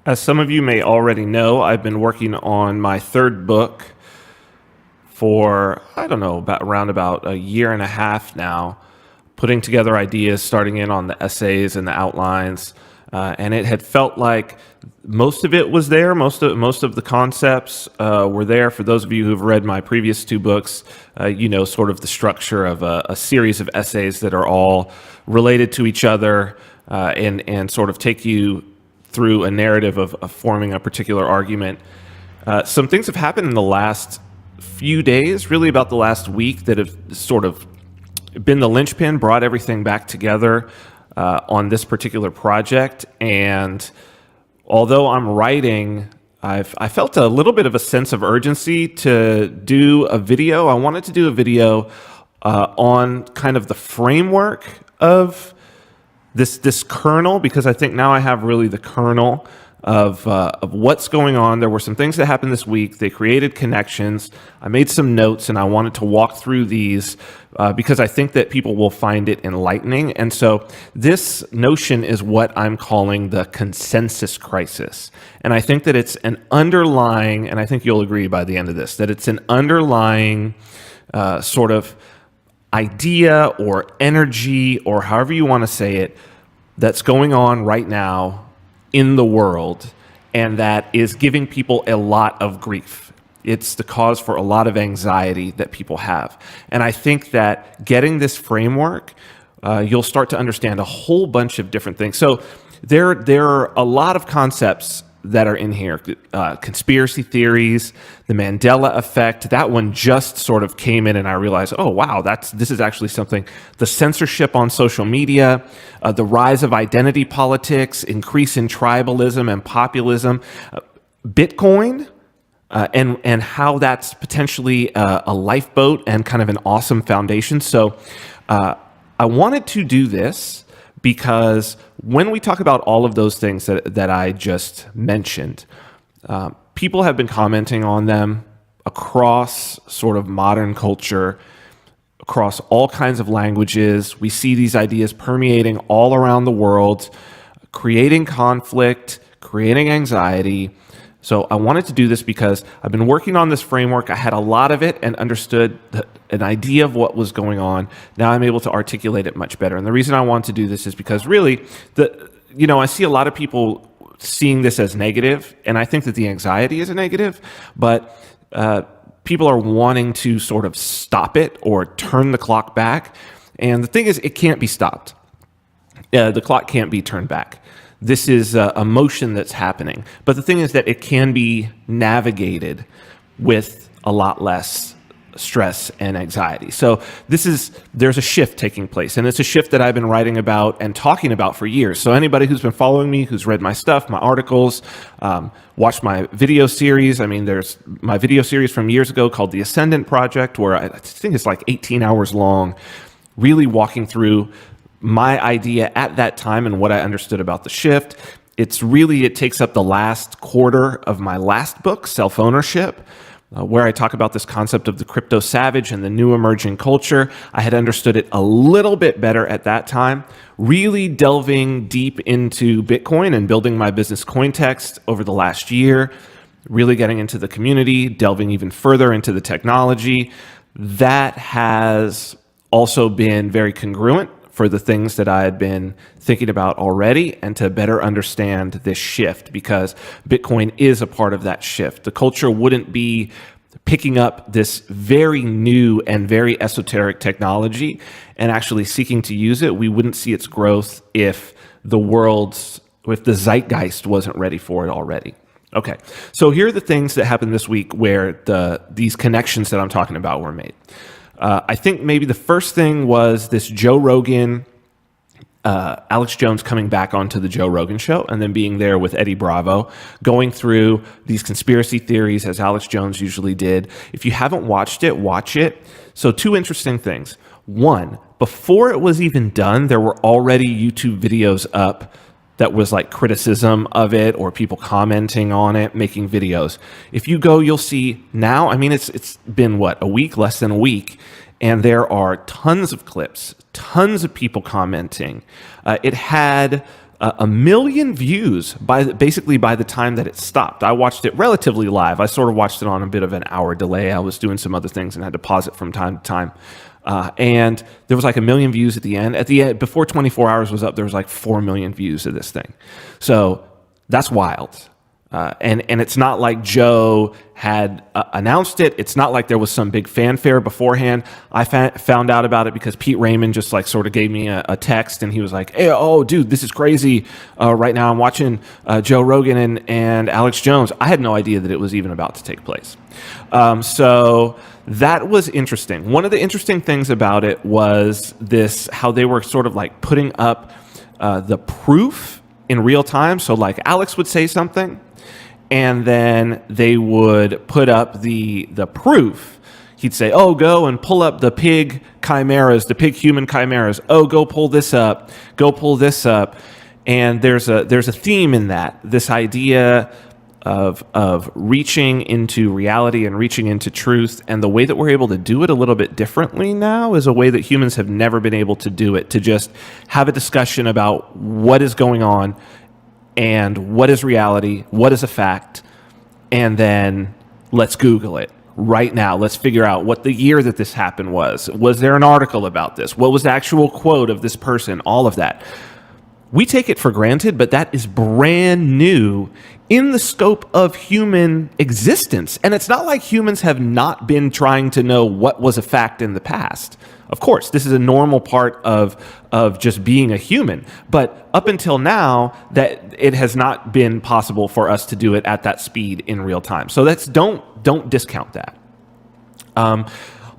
As some of you may already know, I've been working on my third book for, I don't know, around about a year and a half now, putting together ideas, starting in on the essays and the outlines. And it had felt like most of it was there. Most of the concepts were there. For those of you who've read my previous two books, you know sort of the structure of a series of essays that are all related to each other and sort of take you through a narrative of forming a particular argument. Some things have happened in the last few days, really about the last week, that have sort of been the linchpin, brought everything back together on this particular project. And although I'm writing, I felt a little bit of a sense of urgency to do a video. I wanted to do a video on kind of the framework of this kernel, because I think now I have really the kernel of what's going on. There were some things that happened this week. They created connections. I made some notes, and I wanted to walk through these because I think that people will find it enlightening. And so this notion is what I'm calling the consensus crisis. And I think that it's an underlying, and I think you'll agree by the end of this, that it's an underlying sort of idea or energy, or however you want to say it, that's going on right now in the world, and that is giving people a lot of grief. It's the cause for a lot of anxiety that people have. And I think that getting this framework, you'll start to understand a whole bunch of different things. So there are a lot of concepts that are in here. Conspiracy theories, the Mandela effect. That one just sort of came in, and I realized, oh wow, this is actually something. The censorship on social media, the rise of identity politics, increase in tribalism and populism, Bitcoin, and how that's potentially a lifeboat and kind of an awesome foundation. So I wanted to do this because when we talk about all of those things that I just mentioned, people have been commenting on them across sort of modern culture, across all kinds of languages. We see these ideas permeating all around the world, creating conflict, creating anxiety. So I wanted to do this because I've been working on this framework. I had a lot of it and understood an idea of what was going on. Now I'm able to articulate it much better. And the reason I want to do this is because really, I see a lot of people seeing this as negative, and I think that the anxiety is a negative, but people are wanting to sort of stop it or turn the clock back. And the thing is, it can't be stopped. The clock can't be turned back. This is a motion that's happening. But the thing is that it can be navigated with a lot less stress and anxiety. So there's a shift taking place, and it's a shift that I've been writing about and talking about for years. So anybody who's been following me, who's read my stuff, my articles, watched my video series. I mean, there's my video series from years ago called The Ascendant Project, where I think it's like 18 hours long, really walking through my idea at that time and what I understood about the shift. It takes up the last quarter of my last book, Self-Ownership, where I talk about this concept of the crypto savage and the new emerging culture. I had understood it a little bit better at that time, really delving deep into Bitcoin and building my business Cointext over the last year, really getting into the community, delving even further into the technology. That has also been very congruent for the things that I had been thinking about already, and to better understand this shift, because Bitcoin is a part of that shift. The culture wouldn't be picking up this very new and very esoteric technology and actually seeking to use it. We wouldn't see its growth if the zeitgeist wasn't ready for it already. Okay, so here are the things that happened this week where these connections that I'm talking about were made. I think maybe the first thing was this Joe Rogan, Alex Jones coming back onto the Joe Rogan show, and then being there with Eddie Bravo, going through these conspiracy theories as Alex Jones usually did. If you haven't watched it, watch it. So two interesting things. One, before it was even done, there were already YouTube videos up that was like criticism of it or people commenting on it, making videos. If you go, you'll see now, I mean, it's been a week, less than a week, and there are tons of clips, tons of people commenting. It had a million views basically by the time that it stopped. I watched it relatively live. I sort of watched it on a bit of an hour delay. I was doing some other things and had to pause it from time to time. And there was like 1 million views at the end. At the end, before 24 hours was up, there was like 4 million views of this thing. So that's wild. And it's not like Joe had announced it. It's not like there was some big fanfare beforehand. I found out about it because Pete Raymond just like sort of gave me a text, and he was like, "Hey, oh, dude, this is crazy. Right now I'm watching Joe Rogan and Alex Jones." I had no idea that it was even about to take place. So that was interesting. One of the interesting things about it was how they were sort of like putting up the proof in real time. So like Alex would say something, and then they would put up the proof. He'd say, "Oh, go and pull up the pig chimeras, the pig human chimeras. Oh, go pull this up. Go pull this up." And there's a theme in that. This idea of reaching into reality and reaching into truth. And the way that we're able to do it a little bit differently now is a way that humans have never been able to do it, to just have a discussion about what is going on and what is reality, what is a fact, and then let's Google it right now. Let's figure out what the year that this happened was. Was there an article about this? What was the actual quote of this person? All of that. We take it for granted, but that is brand new in the scope of human existence. And it's not like humans have not been trying to know what was a fact in the past. Of course, this is a normal part of just being a human. But up until now, that it has not been possible for us to do it at that speed in real time. So don't discount that.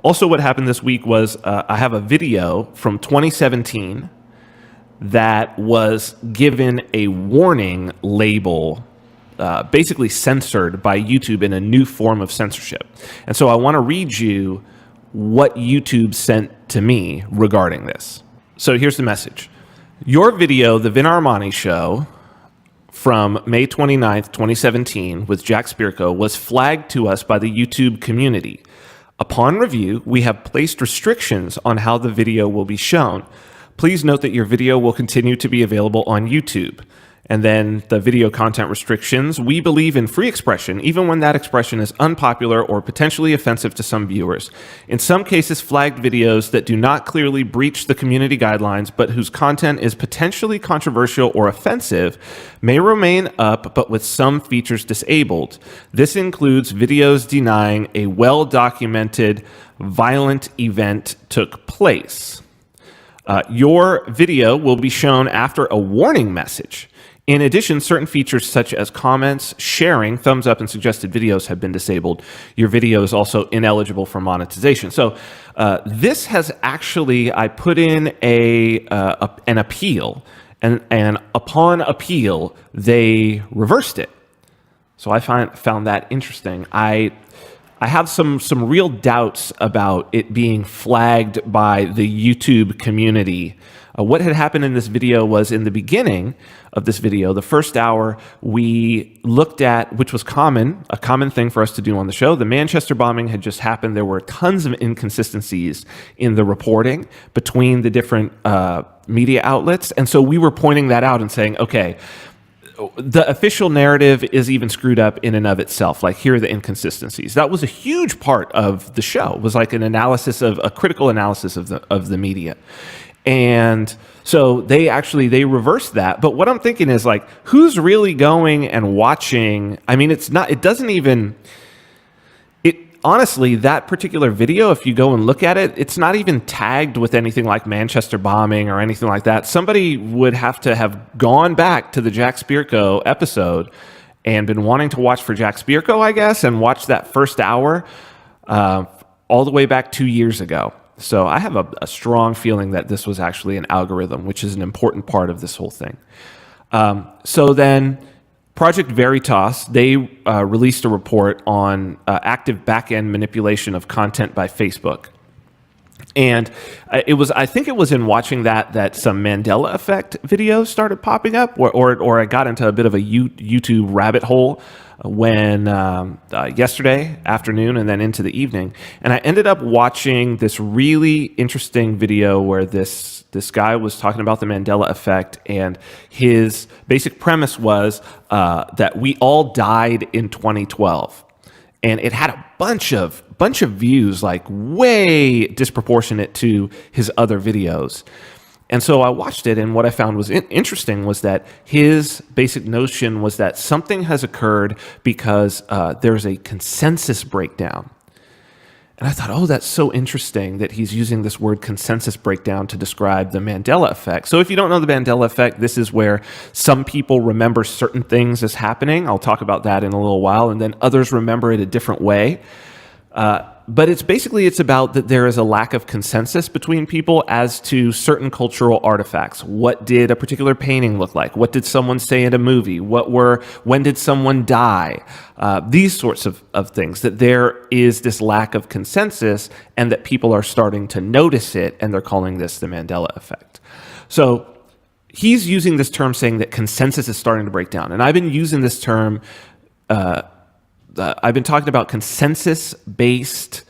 Also, what happened this week was I have a video from 2017 that was given a warning label, basically censored by YouTube in a new form of censorship. And so I want to read you what YouTube sent to me regarding this. So here's the message. Your video, The Vin Armani Show, from May 29th, 2017, with Jack Spirko, was flagged to us by the YouTube community. Upon review, we have placed restrictions on how the video will be shown. Please note that your video will continue to be available on YouTube. And then the video content restrictions. We believe in free expression, even when that expression is unpopular or potentially offensive to some viewers. In some cases, flagged videos that do not clearly breach the community guidelines, but whose content is potentially controversial or offensive, may remain up, but with some features disabled. This includes videos denying a well-documented violent event took place. Your video will be shown after a warning message. In addition, certain features such as comments, sharing, thumbs up, and suggested videos have been disabled. Your video is also ineligible for monetization. So this has actually, I put in an appeal, and upon appeal, they reversed it. So I found that interesting. I have some real doubts about it being flagged by the YouTube community. What had happened in this video was, in the beginning of this video, the first hour, we looked at, which was a common thing for us to do on the show. The Manchester bombing had just happened. There were tons of inconsistencies in the reporting between the different media outlets. And so we were pointing that out and saying, okay, the official narrative is even screwed up in and of itself. Like, here are the inconsistencies. That was a huge part of the show. It was like a critical analysis of the media. And so they reversed that. But what I'm thinking is, like, who's really going and watching? I mean, honestly, that particular video, if you go and look at it, it's not even tagged with anything like Manchester bombing or anything like that. Somebody would have to have gone back to the Jack Spirko episode and been wanting to watch for Jack Spirko, I guess, and watch that first hour all the way back 2 years ago. So I have a strong feeling that this was actually an algorithm, which is an important part of this whole thing. So then Project Veritas, they released a report on active back-end manipulation of content by Facebook. And I think it was in watching that some Mandela Effect videos started popping up, or I got into a bit of a YouTube rabbit hole when yesterday afternoon and then into the evening. And I ended up watching this really interesting video where this guy was talking about the Mandela Effect, and his basic premise was that we all died in 2012. And it had a bunch of views, like way disproportionate to his other videos. And so I watched it, and what I found was interesting was that his basic notion was that something has occurred because there's a consensus breakdown. And I thought, oh, that's so interesting that he's using this word consensus breakdown to describe the Mandela effect. So if you don't know the Mandela effect, this is where some people remember certain things as happening. I'll talk about that in a little while. And then others remember it a different way. But it's about that there is a lack of consensus between people as to certain cultural artifacts. What did a particular painting look like? What did someone say in a movie? When did someone die? These sorts of things, that there is this lack of consensus and that people are starting to notice it, and they're calling this the Mandela effect. So he's using this term saying that consensus is starting to break down. And I've been using this term, I've been talking about consensus-based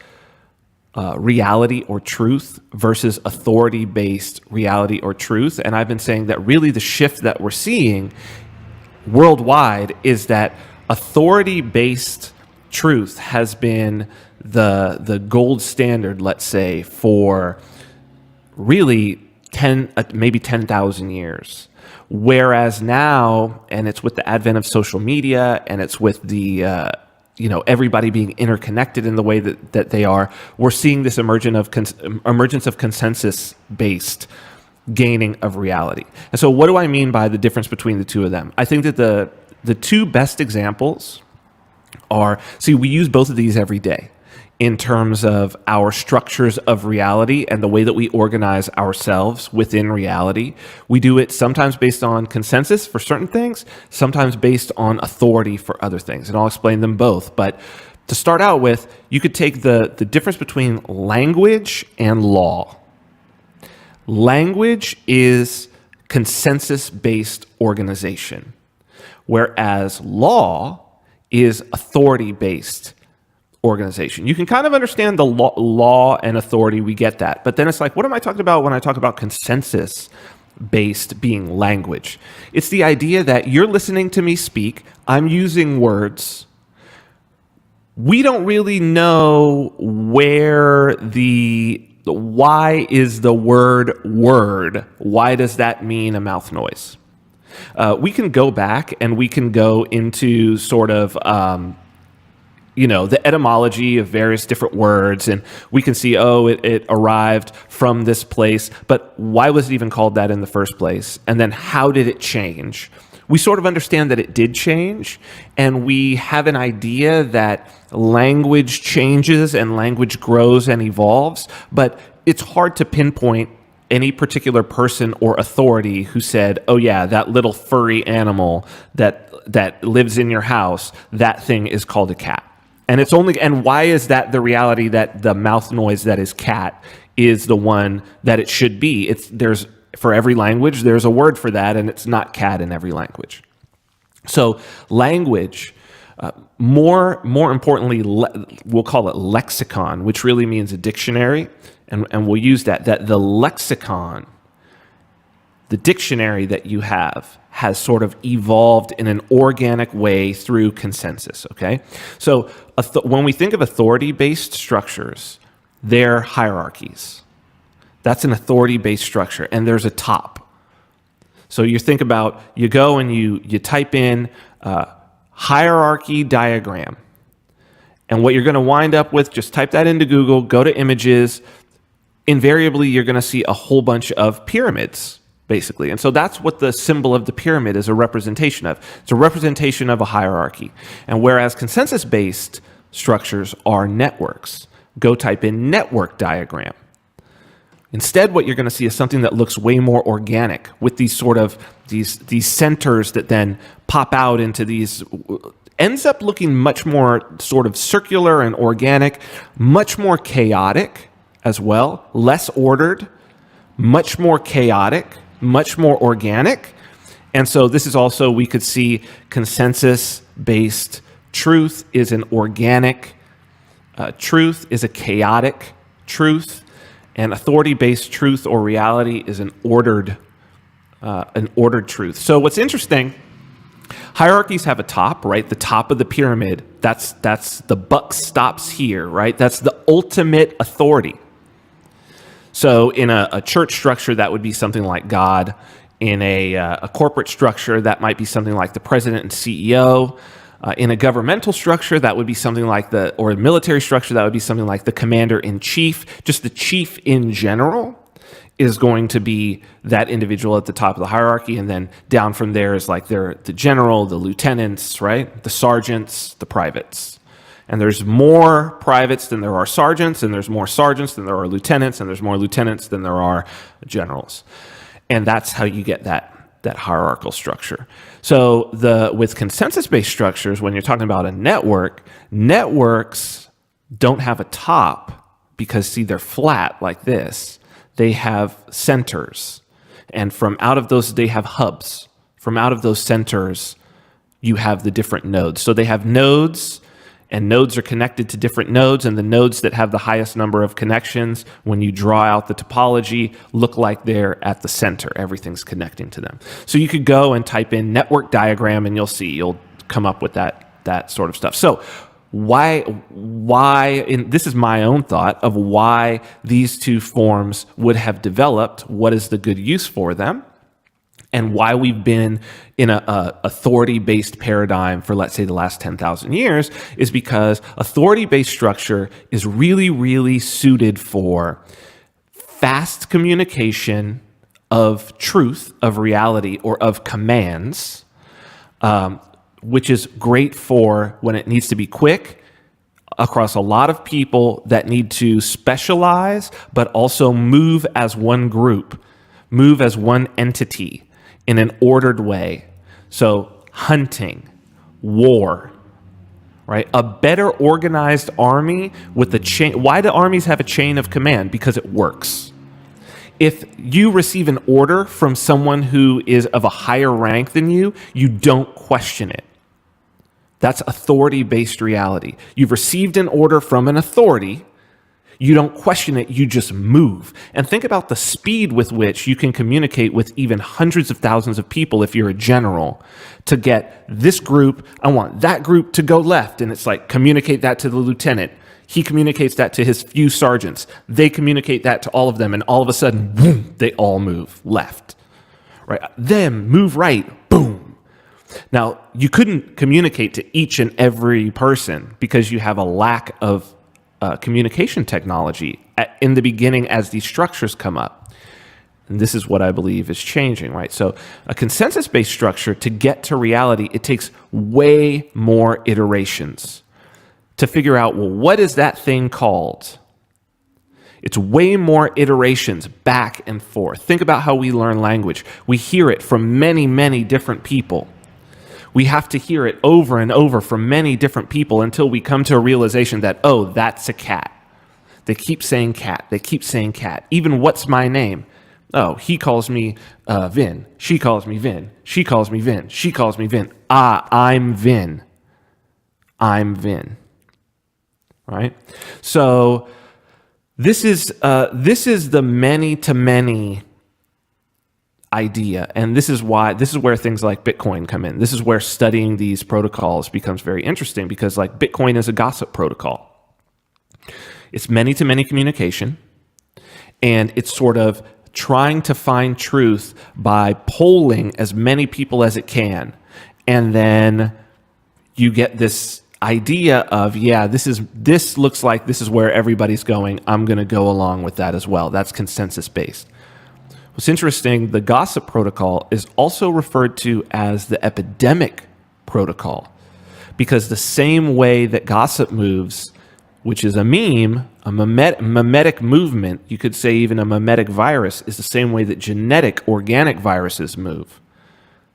reality or truth versus authority-based reality or truth. And I've been saying that really the shift that we're seeing worldwide is that authority-based truth has been the gold standard, let's say, for really maybe 10,000 years. Whereas now, and it's with the advent of social media, and it's with the everybody being interconnected in the way that they are, we're seeing this emergence of consensus-based gaining of reality. And so what do I mean by the difference between the two of them? I think that the two best examples are, we use both of these every day in terms of our structures of reality and the way that we organize ourselves within reality. We do it sometimes based on consensus for certain things, sometimes based on authority for other things. And I'll explain them both. But to start out with, you could take the difference between language and law. Language is consensus-based organization, whereas law is authority-based organization. You can kind of understand the law and authority, we get that. But then it's like, what am I talking about when I talk about consensus-based being language? It's the idea that you're listening to me speak, I'm using words. We don't really know why is the word, why does that mean a mouth noise? We can go back and we can go into sort of the etymology of various different words, and we can see, it arrived from this place, but why was it even called that in the first place? And then how did it change? We sort of understand that it did change, and we have an idea that language changes and language grows and evolves, but it's hard to pinpoint any particular person or authority who said, oh yeah, that little furry animal that lives in your house, that thing is called a cat. And why is that the reality that the mouth noise that is cat is the one that it should be? There's for every language, there's a word for that, and it's not cat in every language. So language, more importantly, we'll call it lexicon, which really means a dictionary, and we'll use that the lexicon, the dictionary that you have, has sort of evolved in an organic way through consensus, okay? So when we think of authority-based structures, they're hierarchies. That's an authority-based structure, and there's a top. So you think about, you go and you type in hierarchy diagram, and what you're going to wind up with, just type that into Google, go to images, invariably you're going to see a whole bunch of pyramids, basically. And so that's what the symbol of the pyramid is a representation of. It's a representation of a hierarchy. And whereas consensus-based structures are networks, go type in network diagram. Instead, what you're going to see is something that looks way more organic, with these sort of these centers that then pop out into these, ends up looking much more sort of circular and organic, much more chaotic as well, less ordered, much more chaotic, much more organic. And so this is also, we could see consensus-based truth is an organic truth, is a chaotic truth, and authority-based truth or reality is an ordered truth. So what's interesting, hierarchies have a top, right? The top of the pyramid, that's the buck stops here, right? That's the ultimate authority. So in a church structure, that would be something like God. In a corporate structure, that might be something like the president and CEO. In a governmental structure, that would be something like or a military structure, that would be something like the commander-in-chief. Just the chief in general is going to be that individual at the top of the hierarchy, and then down from there is like the general, the lieutenants, right? The sergeants, the privates. And there's more privates than there are sergeants, and there's more sergeants than there are lieutenants, and there's more lieutenants than there are generals. And that's how you get that hierarchical structure. So with consensus-based structures, when you're talking about a network, networks don't have a top because, see, they're flat like this. They have centers. And from out of those, they have hubs. From out of those centers, you have the different nodes. So they have nodes, and nodes are connected to different nodes, and the nodes that have the highest number of connections, when you draw out the topology, look like they're at the center. Everything's connecting to them. So you could go and type in network diagram, and you'll come up with that sort of stuff. So this is my own thought of why these two forms would have developed, what is the good use for them, and why we've been in a authority-based paradigm for, let's say, the last 10,000 years, is because authority-based structure is really, really suited for fast communication of truth, of reality, or of commands, which is great for when it needs to be quick across a lot of people that need to specialize, but also move as one group, move as one entity, in an ordered way. So hunting, war, right? A better organized army with a chain. Why do armies have a chain of command? Because it works. If you receive an order from someone who is of a higher rank than you, you don't question it. That's authority-based reality. You've received an order from an authority. You don't question it, you just move. And think about the speed with which you can communicate with even hundreds of thousands of people if you're a general to get this group, I want that group to go left. And it's like, communicate that to the lieutenant. He communicates that to his few sergeants. They communicate that to all of them. And all of a sudden, boom, they all move left. Right? Them move right, boom. Now, you couldn't communicate to each and every person because you have a lack of communication technology in the beginning as these structures come up. And this is what I believe is changing, right? So a consensus-based structure, to get to reality, it takes way more iterations to figure out, well, what is that thing called? It's way more iterations back and forth. Think about how we learn language. We hear it from many, many different people. We have to hear it over and over from many different people until we come to a realization that, oh, that's a cat. They keep saying cat. They keep saying cat. Even what's my name? Oh, he calls me Vin. She calls me Vin. She calls me Vin. She calls me Vin. Ah, I'm Vin. I'm Vin. Right? So this is the many-to-many idea. And this is where things like Bitcoin come in. This is where studying these protocols becomes very interesting, because like Bitcoin is a gossip protocol. It's many-to-many communication, and it's sort of trying to find truth by polling as many people as it can. And then you get this idea of, yeah, this looks like this is where everybody's going. I'm going to go along with that as well. That's consensus-based. What's interesting, the gossip protocol is also referred to as the epidemic protocol, because the same way that gossip moves, which is a meme, a mimetic movement, you could say even a mimetic virus, is the same way that genetic organic viruses move.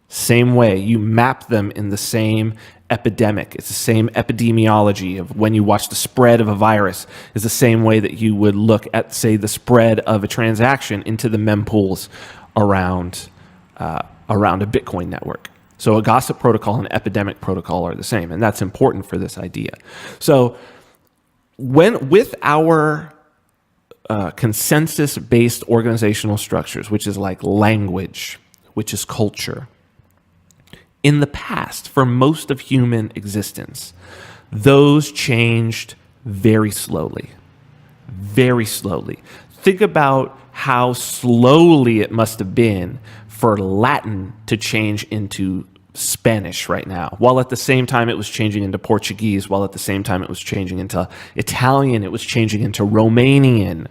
Same way, you map them in the same epidemic. It's the same epidemiology of when you watch the spread of a virus is the same way that you would look at, say, the spread of a transaction into the mempools around a Bitcoin network. So a gossip protocol and epidemic protocol are the same, and that's important for this idea. So with our consensus-based organizational structures, which is like language, which is culture, in the past, for most of human existence, those changed very slowly. Very slowly. Think about how slowly it must have been for Latin to change into Spanish right now, while at the same time it was changing into Portuguese, while at the same time it was changing into Italian, it was changing into Romanian,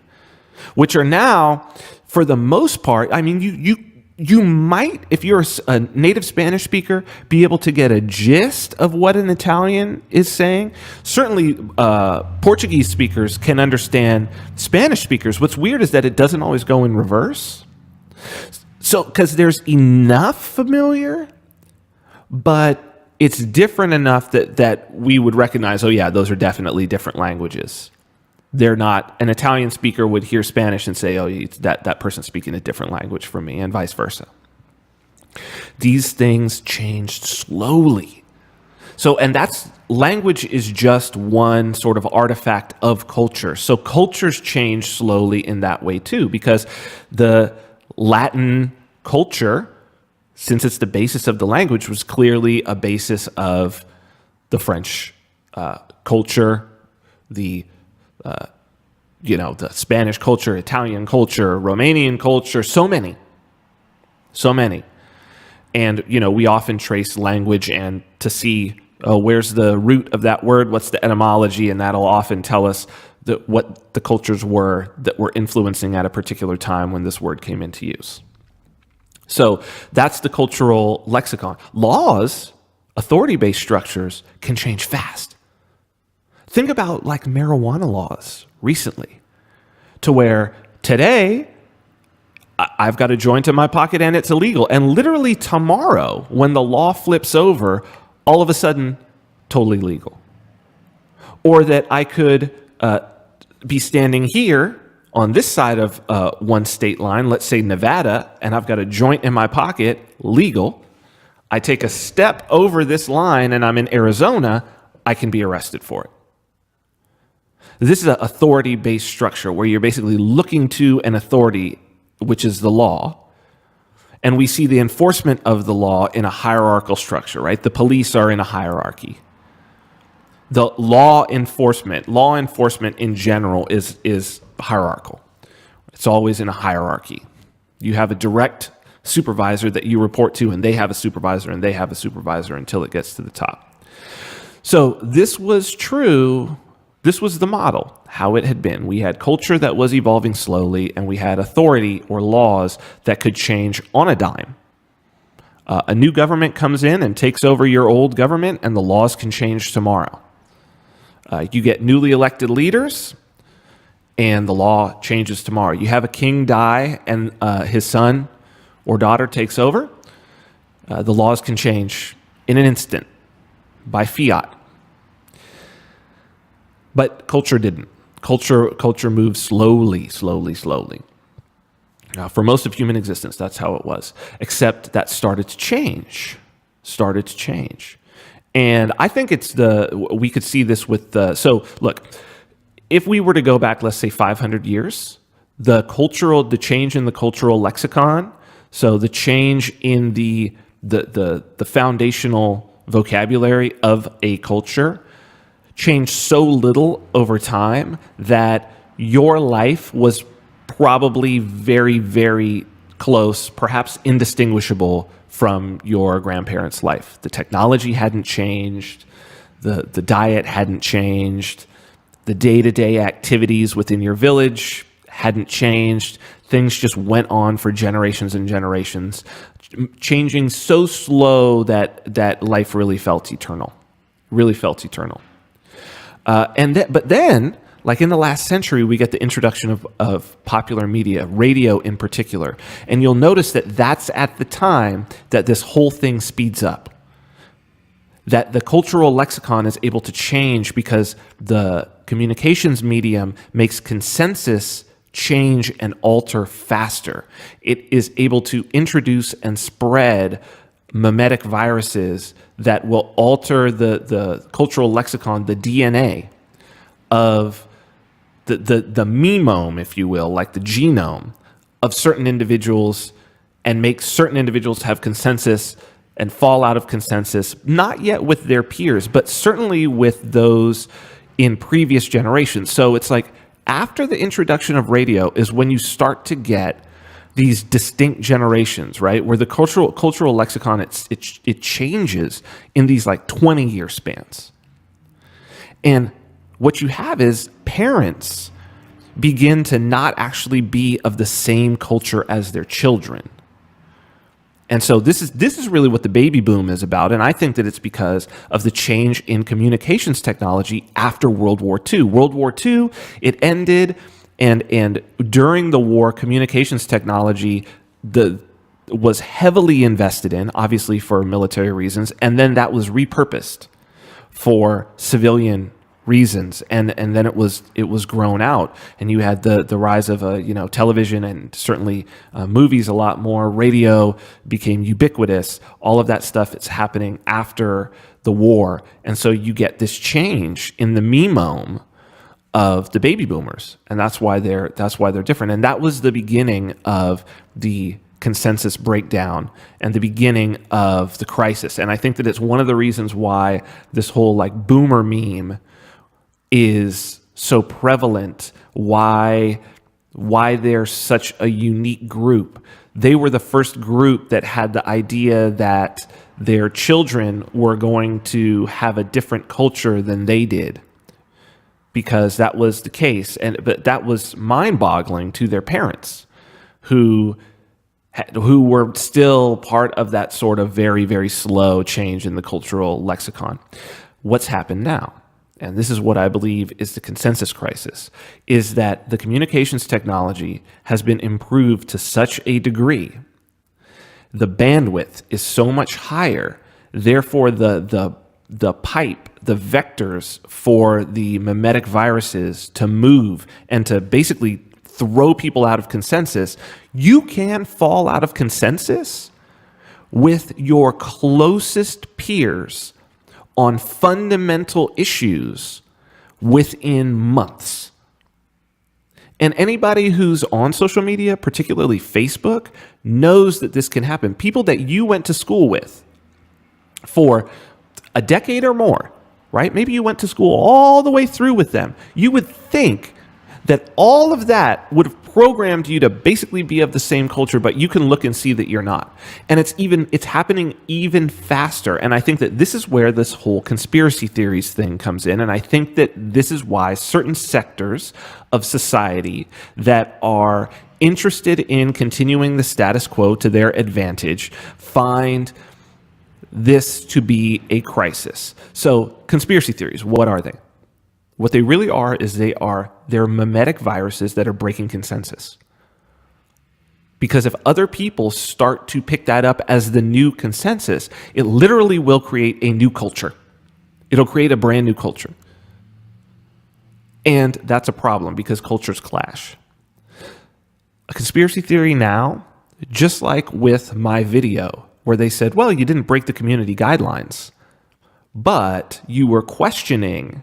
which are now, for the most part, I mean, you might, if you're a native Spanish speaker, be able to get a gist of what an Italian is saying. Certainly, Portuguese speakers can understand Spanish speakers. What's weird is that it doesn't always go in reverse. So, because there's enough familiar, but it's different enough that we would recognize, oh yeah, those are definitely different languages. They're not, an Italian speaker would hear Spanish and say, oh, that person's speaking a different language from me, and vice versa. These things changed slowly. So, and language is just one sort of artifact of culture. So cultures change slowly in that way too, because the Latin culture, since it's the basis of the language, was clearly a basis of the French culture, the Spanish culture, Italian culture, Romanian culture, so many. And, we often trace language and to see, where's the root of that word? What's the etymology? And that'll often tell us what the cultures were that were influencing at a particular time when this word came into use. So that's the cultural lexicon. Laws, authority-based structures, can change fast. Think about like marijuana laws recently, to where today I've got a joint in my pocket and it's illegal. And literally tomorrow, when the law flips over, all of a sudden, totally legal. Or that I could be standing here on this side of one state line, let's say Nevada, and I've got a joint in my pocket, legal. I take a step over this line and I'm in Arizona, I can be arrested for it. This is an authority-based structure where you're basically looking to an authority, which is the law, and we see the enforcement of the law in a hierarchical structure, right? The police are in a hierarchy. The law enforcement in general is hierarchical. It's always in a hierarchy. You have a direct supervisor that you report to, and they have a supervisor, and they have a supervisor until it gets to the top. So this was true. This was the model, how it had been. We had culture that was evolving slowly, and we had authority or laws that could change on a dime. A new government comes in and takes over your old government, and the laws can change tomorrow. You get newly elected leaders, and the law changes tomorrow. You have a king die, and his son or daughter takes over. The laws can change in an instant by fiat. But culture didn't. Culture moved slowly. For most of human existence, that's how it was. Except that started to change. And I think we could see this with so look, if we were to go back, let's say 500 years, the change in the cultural lexicon, so the change in the foundational vocabulary of a culture changed so little over time that your life was probably very, very close, perhaps indistinguishable from your grandparents' life. The technology hadn't changed, the diet hadn't changed, the day-to-day activities within your village hadn't changed. Things just went on for generations and generations, changing so slow that life really felt eternal. But then, like in the last century, we get the introduction of popular media, radio in particular. And you'll notice that that's at the time that this whole thing speeds up. that the cultural lexicon is able to change because the communications medium makes consensus change and alter faster. It is able to introduce and spread mimetic viruses that will alter the cultural lexicon, the DNA of the memome, if you will, like the genome of certain individuals, and make certain individuals have consensus and fall out of consensus, not yet with their peers, but certainly with those in previous generations. So it's like after the introduction of radio is when you start to get these distinct generations, right? Where the cultural lexicon, it changes in these like 20-year spans. And what you have is parents begin to not actually be of the same culture as their children. And so this is really what the baby boom is about. And I think that it's because of the change in communications technology after World War II. World War II, it ended, and during the war, communications technology was heavily invested in, obviously for military reasons, and then that was repurposed for civilian reasons, and then it was grown out, and you had the rise of television and certainly movies a lot more. Radio became ubiquitous. All of that stuff is happening after the war, and so you get this change in the memome of the baby boomers, and that's why they're different. And that was the beginning of the consensus breakdown and the beginning of the crisis. And I think that it's one of the reasons why this whole like boomer meme is so prevalent, why they're such a unique group. They were the first group that had the idea that their children were going to have a different culture than they did, because that was the case. But that was mind-boggling to their parents, who were still part of that sort of very, very slow change in the cultural lexicon. What's happened now? And this is what I believe is the consensus crisis, is that the communications technology has been improved to such a degree. The bandwidth is so much higher. Therefore, the pipe, the vectors for the mimetic viruses to move and to basically throw people out of consensus, you can fall out of consensus with your closest peers on fundamental issues within months. And anybody who's on social media, particularly Facebook, knows that this can happen. People that you went to school with for a decade or more, right? Maybe you went to school all the way through with them. You would think that all of that would have programmed you to basically be of the same culture, but you can look and see that you're not. And it's happening even faster. And I think that this is where this whole conspiracy theories thing comes in. And I think that this is why certain sectors of society that are interested in continuing the status quo to their advantage find this to be a crisis. So conspiracy theories, what are they? What they really are is they're mimetic viruses that are breaking consensus. Because if other people start to pick that up as the new consensus, it literally will create a new culture. It'll create a brand new culture. And that's a problem because cultures clash. A conspiracy theory now, just like with my video, where they said, well, you didn't break the community guidelines, but you were questioning.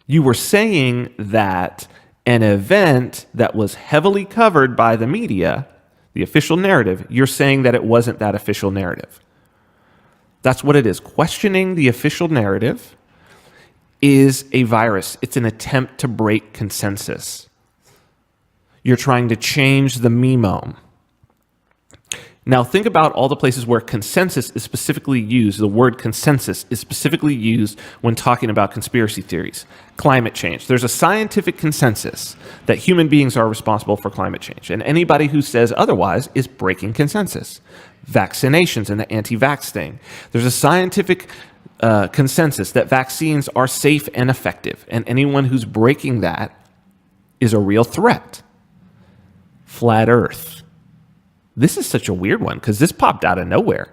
You were saying that an event that was heavily covered by the media, the official narrative, you're saying that it wasn't that official narrative. That's what it is. Questioning the official narrative is a virus. It's an attempt to break consensus. You're trying to change the memome. Now think about all the places where consensus is specifically used. The word consensus is specifically used when talking about conspiracy theories. Climate change. There's a scientific consensus that human beings are responsible for climate change. And anybody who says otherwise is breaking consensus. Vaccinations and the anti-vax thing. There's a scientific consensus that vaccines are safe and effective. And anyone who's breaking that is a real threat. Flat Earth. This is such a weird one because this popped out of nowhere.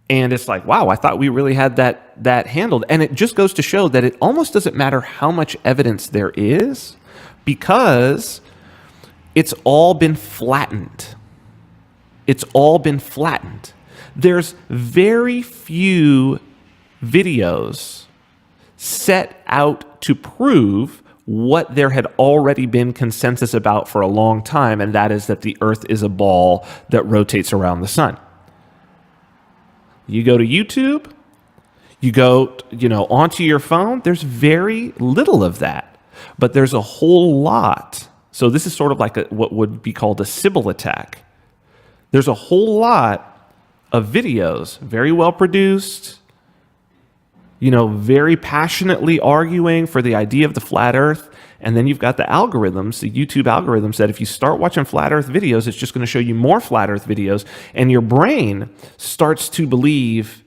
And it's like, wow, I thought we really had that handled. And it just goes to show that it almost doesn't matter how much evidence there is, because it's all been flattened. It's all been flattened. There's very few videos set out to prove what there had already been consensus about for a long time, and that is that the Earth is a ball that rotates around the sun. You go to YouTube, you go, onto your phone, there's very little of that, but there's a whole lot. So this is sort of like what would be called a Sybil attack. There's a whole lot of videos, very well produced, very passionately arguing for the idea of the flat Earth. And then you've got the algorithms, the YouTube algorithms, that if you start watching flat Earth videos, it's just going to show you more flat Earth videos. And your brain starts to believe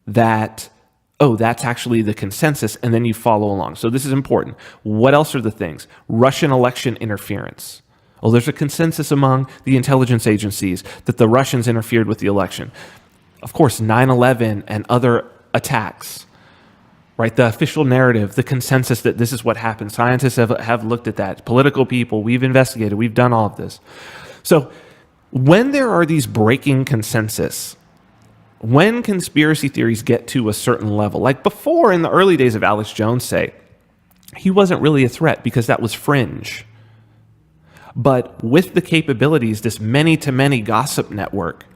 that, oh, that's actually the consensus. And then you follow along. So this is important. What else are the things? Russian election interference. Oh, there's a consensus among the intelligence agencies that the Russians interfered with the election. Of course, 9/11 and other attacks. Right, the official narrative, the consensus that this is what happened. Scientists have looked at that. Political people, we've investigated, we've done all of this. So when there are these breaking consensus, when conspiracy theories get to a certain level, like before in the early days of Alex Jones, say, he wasn't really a threat because that was fringe. But with the capabilities, this many-to-many gossip network,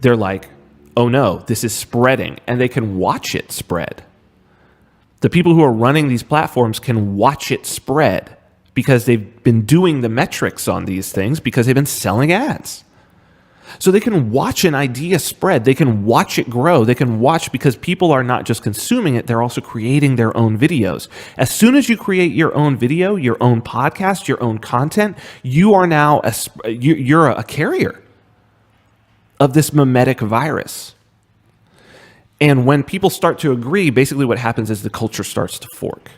they're like, oh no, this is spreading, and they can watch it spread. The people who are running these platforms can watch it spread because they've been doing the metrics on these things, because they've been selling ads. So they can watch an idea spread. They can watch it grow. They can watch, because people are not just consuming it, they're also creating their own videos. As soon as you create your own video, your own podcast, your own content, you are now you're a carrier of this mimetic virus. And when people start to agree, basically what happens is the culture starts to fork.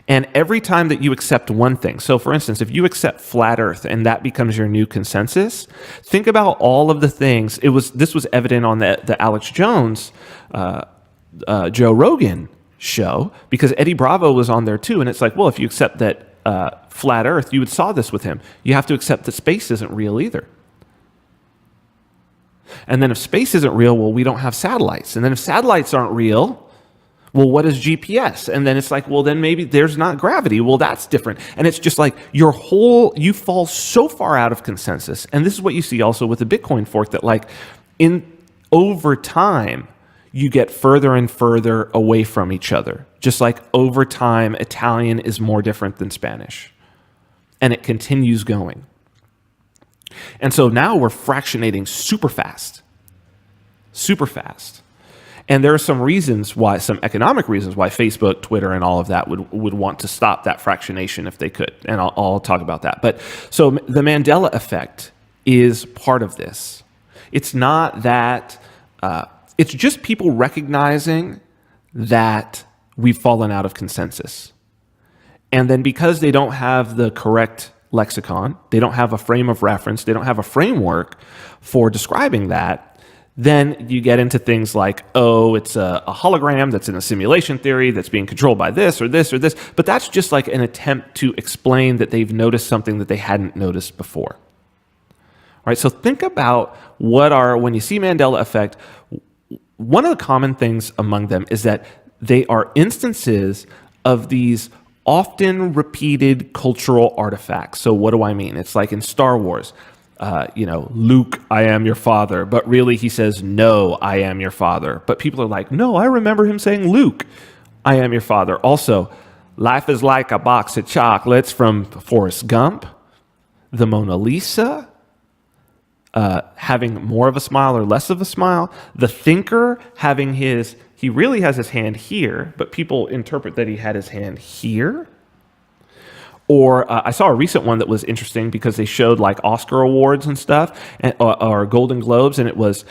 And every time that you accept one thing, so for instance, if you accept flat Earth and that becomes your new consensus, think about all of the things. This was evident on the Alex Jones, Joe Rogan show, because Eddie Bravo was on there too. And it's like, well, if you accept that flat Earth, you saw this with him. You have to accept that space isn't real either. And then if space isn't real, well, we don't have satellites. And then if satellites aren't real, well, what is GPS? And then it's like, well, then maybe there's not gravity. Well, that's different. And it's just like you fall so far out of consensus. And this is what you see also with the Bitcoin fork, that like over time, you get further and further away from each other. Just like over time, Italian is more different than Spanish. And it continues going. And so now we're fractionating super fast. And there are some economic reasons why Facebook, Twitter, and all of that would want to stop that fractionation if they could. And I'll talk about that. But so the Mandela effect is part of this. It's not that, it's just people recognizing that we've fallen out of consensus. And then because they don't have the correct lexicon, they don't have a frame of reference, they don't have a framework for describing that, then you get into things like, oh, it's a hologram that's in a simulation theory that's being controlled by this or this or this. But that's just like an attempt to explain that they've noticed something that they hadn't noticed before. All right, so think about when you see Mandela effect, one of the common things among them is that they are instances of these often repeated cultural artifacts. So what do I mean? It's like in Star Wars, Luke, I am your father. But really he says, no, I am your father. But people are like, no, I remember him saying, Luke, I am your father. Also, life is like a box of chocolates from Forrest Gump, the Mona Lisa, having more of a smile or less of a smile, the thinker having he really has his hand here, but people interpret that he had his hand here. Or I saw a recent one that was interesting because they showed like Oscar awards and stuff, or Golden Globes, and it was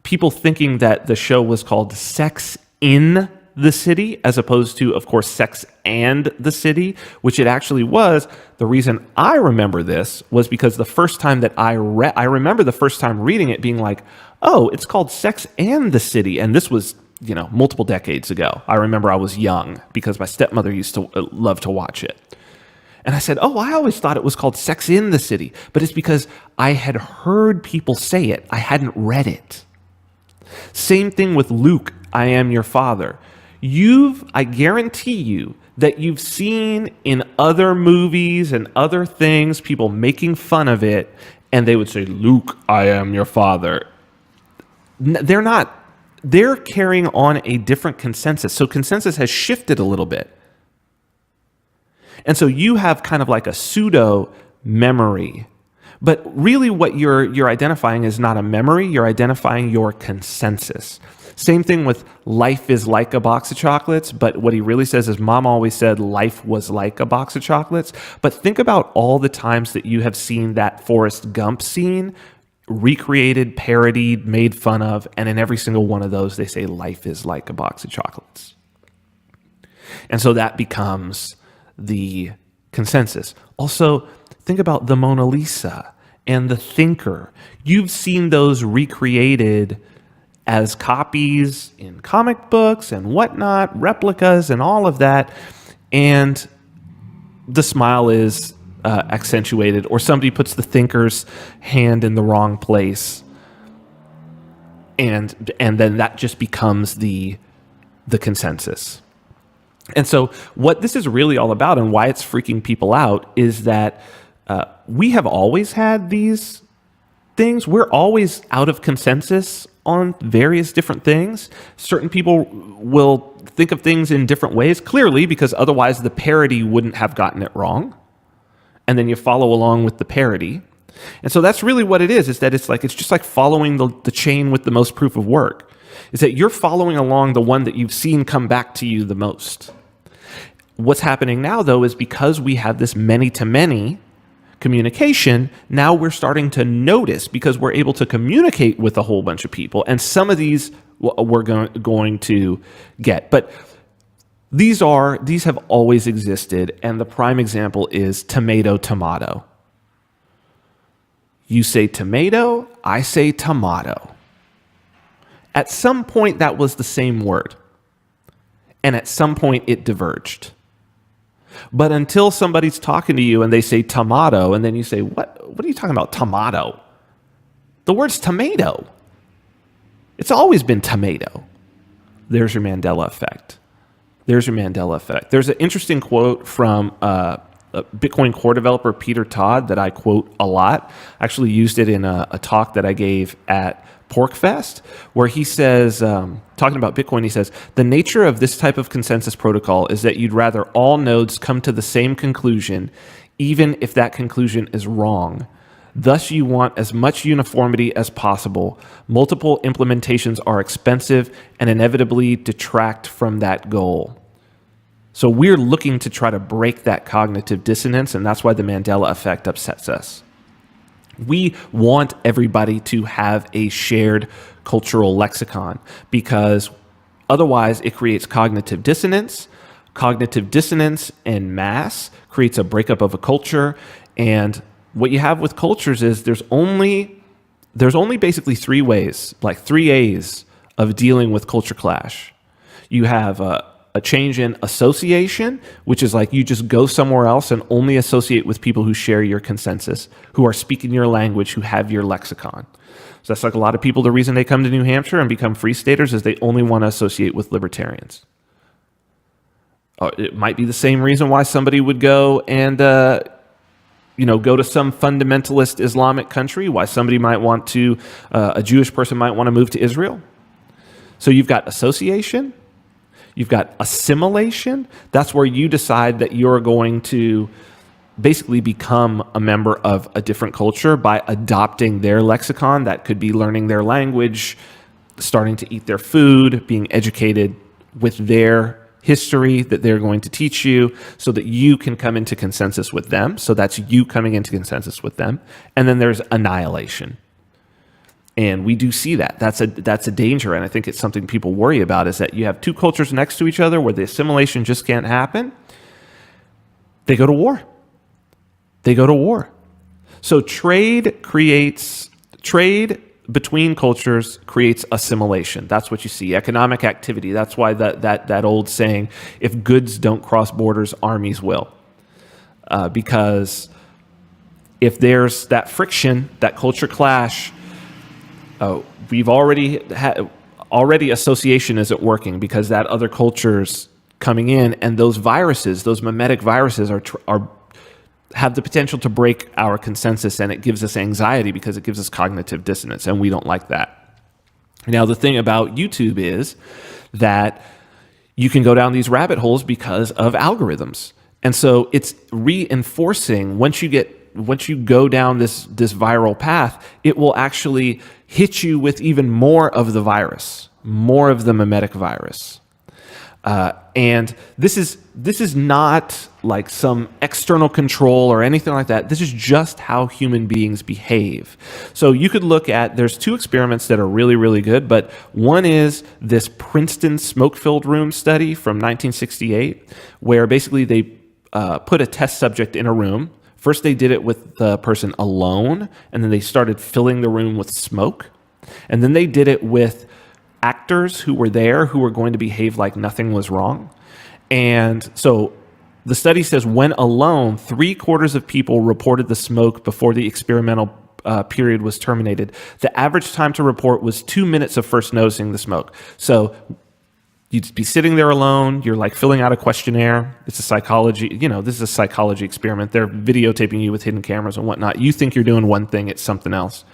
people thinking that the show was called Sex in the City, as opposed to, of course, Sex and the City, which it actually was. The reason I remember this was because the first time that I remember the first time reading it being like, oh, it's called Sex and the City. And this was, multiple decades ago. I remember I was young because my stepmother used to love to watch it. And I said, oh, I always thought it was called Sex in the City, but it's because I had heard people say it. I hadn't read it. Same thing with Luke, I am your father. I guarantee you that you've seen in other movies and other things, people making fun of it, and they would say, Luke, I am your father. They're not. They're carrying on a different consensus. So consensus has shifted a little bit. And so you have kind of like a pseudo memory. But really what you're identifying is not a memory, you're identifying your consensus. Same thing with life is like a box of chocolates, but what he really says is mom always said life was like a box of chocolates. But think about all the times that you have seen that Forrest Gump scene recreated, parodied, made fun of, and in every single one of those they say life is like a box of chocolates. And so that becomes the consensus. Also, think about the Mona Lisa and the Thinker. You've seen those recreated as copies in comic books and whatnot, replicas and all of that, and the smile is accentuated, or somebody puts the Thinker's hand in the wrong place, and then that just becomes the consensus. And so what this is really all about and why it's freaking people out is that we have always had these things. We're always out of consensus on various different things. Certain people will think of things in different ways, clearly, because otherwise the parody wouldn't have gotten it wrong. And then you follow along with the parody. And so that's really what it is that it's just like following the chain with the most proof of work. Is that you're following along the one that you've seen come back to you the most. What's happening now, though, is because we have this many-to-many communication, now we're starting to notice, because we're able to communicate with a whole bunch of people, and some of these we're going to get. But these have always existed, and the prime example is tomato, tomato. You say tomato, I say tomato. At some point, that was the same word. And at some point, it diverged. But until somebody's talking to you and they say tomato, and then you say, what are you talking about, tomato? The word's tomato. It's always been tomato. There's your Mandela effect. There's your Mandela effect. There's an interesting quote from a Bitcoin core developer, Peter Todd, that I quote a lot. I actually used it in a talk that I gave at PorcFest, where he says, talking about Bitcoin, he says, the nature of this type of consensus protocol is that you'd rather all nodes come to the same conclusion, even if that conclusion is wrong. Thus, you want as much uniformity as possible. Multiple implementations are expensive and inevitably detract from that goal. So we're looking to try to break that cognitive dissonance, and that's why the Mandela effect upsets us. We want everybody to have a shared cultural lexicon, because otherwise it creates cognitive dissonance. Cognitive dissonance en masse creates a breakup of a culture. And what you have with cultures is there's only basically three ways, like 3 A's of dealing with culture clash. You have a change in association, which is like you just go somewhere else and only associate with people who share your consensus, who are speaking your language, who have your lexicon. So that's like a lot of people, the reason they come to New Hampshire and become free staters is they only want to associate with libertarians. It might be the same reason why somebody would go and go to some fundamentalist Islamic country, why somebody might want to, a Jewish person might want to move to Israel. So you've got association, you've got assimilation. That's where you decide that you're going to basically become a member of a different culture by adopting their lexicon. That could be learning their language, starting to eat their food, being educated with their history that they're going to teach you so that you can come into consensus with them. So that's you coming into consensus with them. And then there's annihilation. And we do see that. That's a danger, and I think it's something people worry about, is that you have two cultures next to each other where the assimilation just can't happen. They go to war. They go to war. So trade between cultures creates assimilation. That's what you see. Economic activity. That's why that old saying, if goods don't cross borders, armies will. Because if there's that friction, that culture clash, we've already association isn't working, because that other culture's coming in, and those viruses, those mimetic viruses, have the potential to break our consensus, and it gives us anxiety because it gives us cognitive dissonance, and we don't like that. Now, the thing about YouTube is that you can go down these rabbit holes because of algorithms, and so it's reinforcing. Once you go down this viral path, it will actually hit you with even more of the virus, more of the mimetic virus. And this is not like some external control or anything like that. This is just how human beings behave. So you could look at, there's two experiments that are really, really good, but one is this Princeton smoke-filled room study from 1968, where basically they put a test subject in a room. First, they did it with the person alone, and then they started filling the room with smoke. And then they did it with actors who were there who were going to behave like nothing was wrong. And so the study says when alone, 3/4 of people reported the smoke before the experimental period was terminated. The average time to report was 2 minutes of first noticing the smoke. So you'd be sitting there alone. You're like filling out a questionnaire. It's a psychology, this is a psychology experiment. They're videotaping you with hidden cameras and whatnot. You think you're doing one thing, it's something else.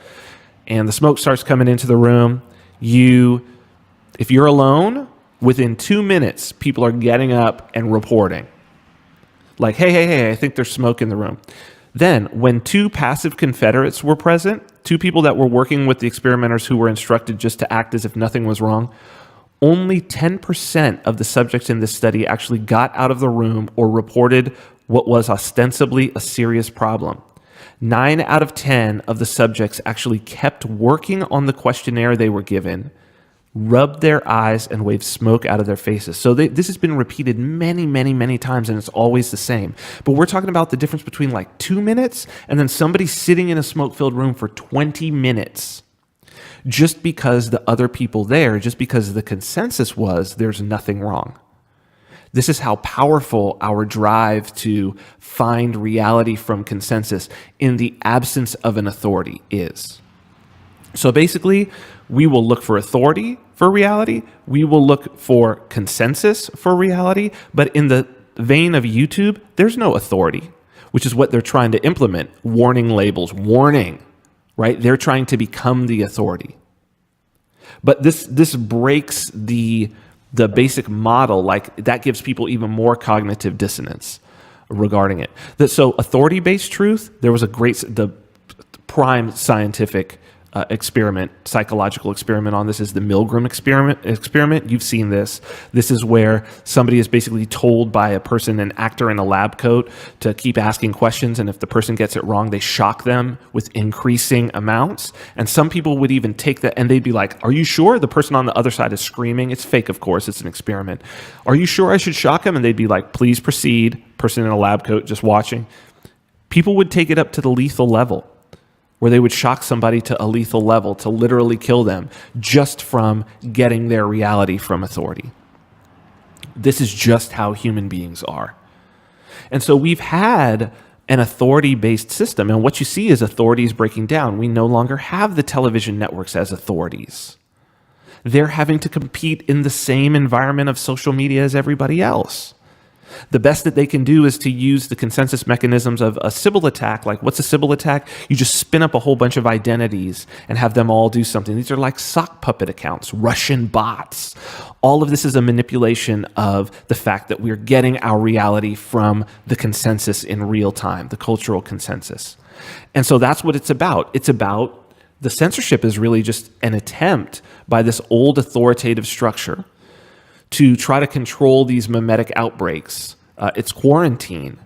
And the smoke starts coming into the room. If you're alone, within 2 minutes, people are getting up and reporting. Like, hey, I think there's smoke in the room. Then, when 2 passive Confederates were present, 2 people that were working with the experimenters who were instructed just to act as if nothing was wrong, only 10% of the subjects in this study actually got out of the room or reported what was ostensibly a serious problem. 9 out of 10 of the subjects actually kept working on the questionnaire they were given, rubbed their eyes, and waved smoke out of their faces. So this has been repeated many, many, many times, and it's always the same. But we're talking about the difference between like 2 minutes and then somebody sitting in a smoke-filled room for 20 minutes. Just because the other people there, just because the consensus was there's nothing wrong. This is how powerful our drive to find reality from consensus in the absence of an authority is. So basically, we will look for authority for reality. We will look for consensus for reality. But in the vein of YouTube, there's no authority, which is what they're trying to implement. Warning labels, warning, right? They're trying to become the authority. But this breaks the basic model. Like, that gives people even more cognitive dissonance regarding it. So authority-based truth, there was the prime scientific psychological experiment on this is the Milgram experiment. You've seen this. This is where somebody is basically told by a person, an actor in a lab coat, to keep asking questions, and if the person gets it wrong, they shock them with increasing amounts. And some people would even take that, and they'd be like, "Are you sure?" The person on the other side is screaming. It's fake, of course. It's an experiment. "Are you sure I should shock him?" And they'd be like, "Please proceed." Person in a lab coat just watching. People would take it up to the lethal level, where they would shock somebody to a lethal level to literally kill them just from getting their reality from authority. This is just how human beings are. And so we've had an authority-based system, and what you see is authorities breaking down. We no longer have the television networks as authorities. They're having to compete in the same environment of social media as everybody else. The best that they can do is to use the consensus mechanisms of a Sybil attack. Like, what's a Sybil attack? You just spin up a whole bunch of identities and have them all do something. These are like sock puppet accounts, Russian bots. All of this is a manipulation of the fact that we're getting our reality from the consensus in real time, the cultural consensus. And so that's what it's about. It's about, the censorship is really just an attempt by this old authoritative structure to try to control these mimetic outbreaks. It's quarantine.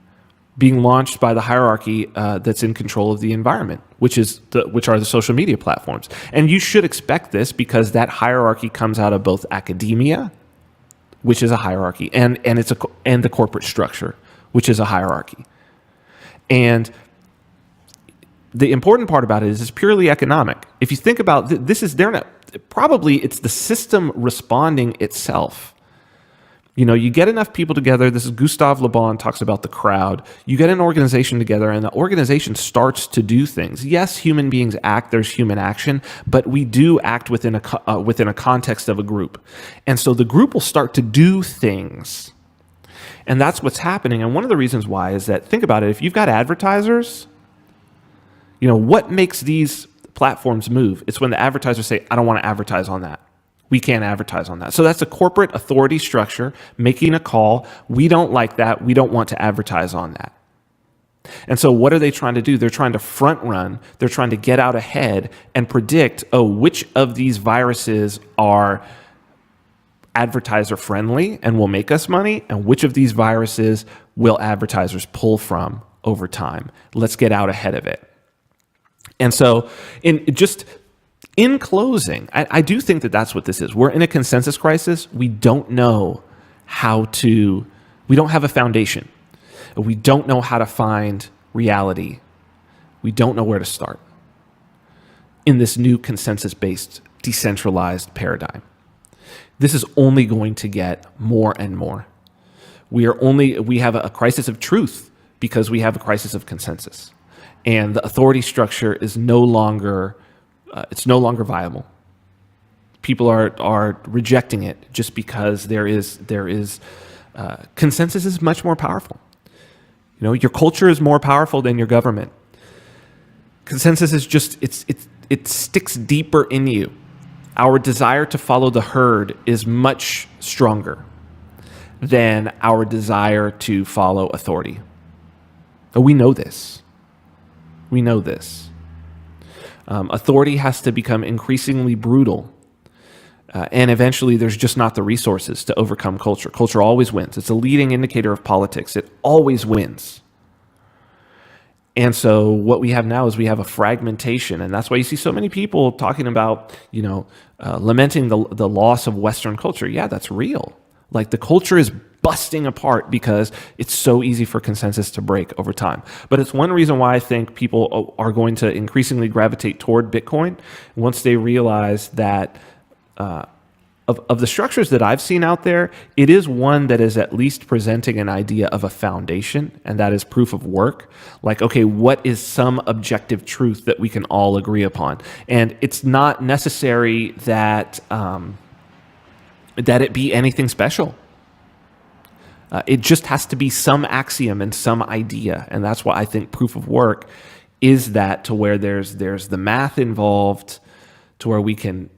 being launched by the hierarchy that's in control of the environment, which are the social media platforms. And you should expect this because that hierarchy comes out of both academia, which is a hierarchy, and the corporate structure, which is a hierarchy. And the important part about it is it's purely economic. If you think about it's the system responding itself. You get enough people together. This is Gustave Le Bon talks about the crowd. You get an organization together and the organization starts to do things. Yes, human beings act, there's human action, but we do act within a context of a group. And so the group will start to do things. And that's what's happening. And one of the reasons why is that, think about it, if you've got advertisers, what makes these platforms move? It's when the advertisers say, I don't want to advertise on that. We can't advertise on that. So that's a corporate authority structure making a call. We don't like that. We don't want to advertise on that. And so what are they trying to do? They're trying to front run. They're trying to get out ahead and predict, which of these viruses are advertiser friendly and will make us money, and which of these viruses will advertisers pull from over time. Let's get out ahead of it. And so in closing, I do think that that's what this is. We're in a consensus crisis. We don't know we don't have a foundation. We don't know how to find reality. We don't know where to start in this new consensus-based, decentralized paradigm. This is only going to get more and more. We have a crisis of truth because we have a crisis of consensus. And the authority structure is no longer viable. People are rejecting it just because there is consensus is much more powerful. Your culture is more powerful than your government. Consensus is it sticks deeper in you. Our desire to follow the herd is much stronger than our desire to follow authority. We know this. Authority has to become increasingly brutal. And eventually there's just not the resources to overcome culture. Culture always wins. It's a leading indicator of politics. It always wins. And so what we have now is we have a fragmentation. And that's why you see so many people talking about, lamenting the loss of Western culture. Yeah, that's real. Like the culture is busting apart because it's so easy for consensus to break over time. But it's one reason why I think people are going to increasingly gravitate toward Bitcoin once they realize that of the structures that I've seen out there, it is one that is at least presenting an idea of a foundation, and that is proof of work. Like, okay, what is some objective truth that we can all agree upon? And it's not necessary that it be anything special. It just has to be some axiom and some idea. And that's why I think proof of work is that, to where there's the math involved, to where we can,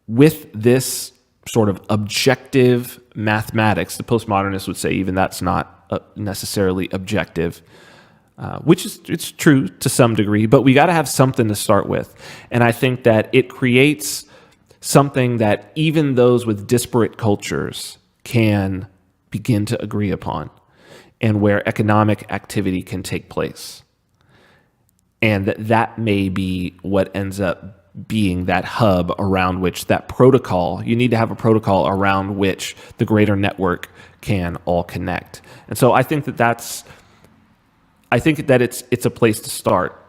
with this sort of objective mathematics, the postmodernists would say even that's not necessarily objective, it's true to some degree, but we got to have something to start with. And I think that it creates something that even those with disparate cultures can begin to agree upon, and where economic activity can take place. And that may be what ends up being that hub around which that protocol, you need to have a protocol around which the greater network can all connect. And so I think that it's a place to start.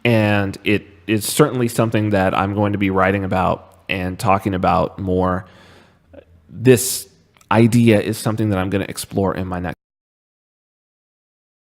And it is certainly something that I'm going to be writing about and talking about more. This idea is something that I'm going to explore in my next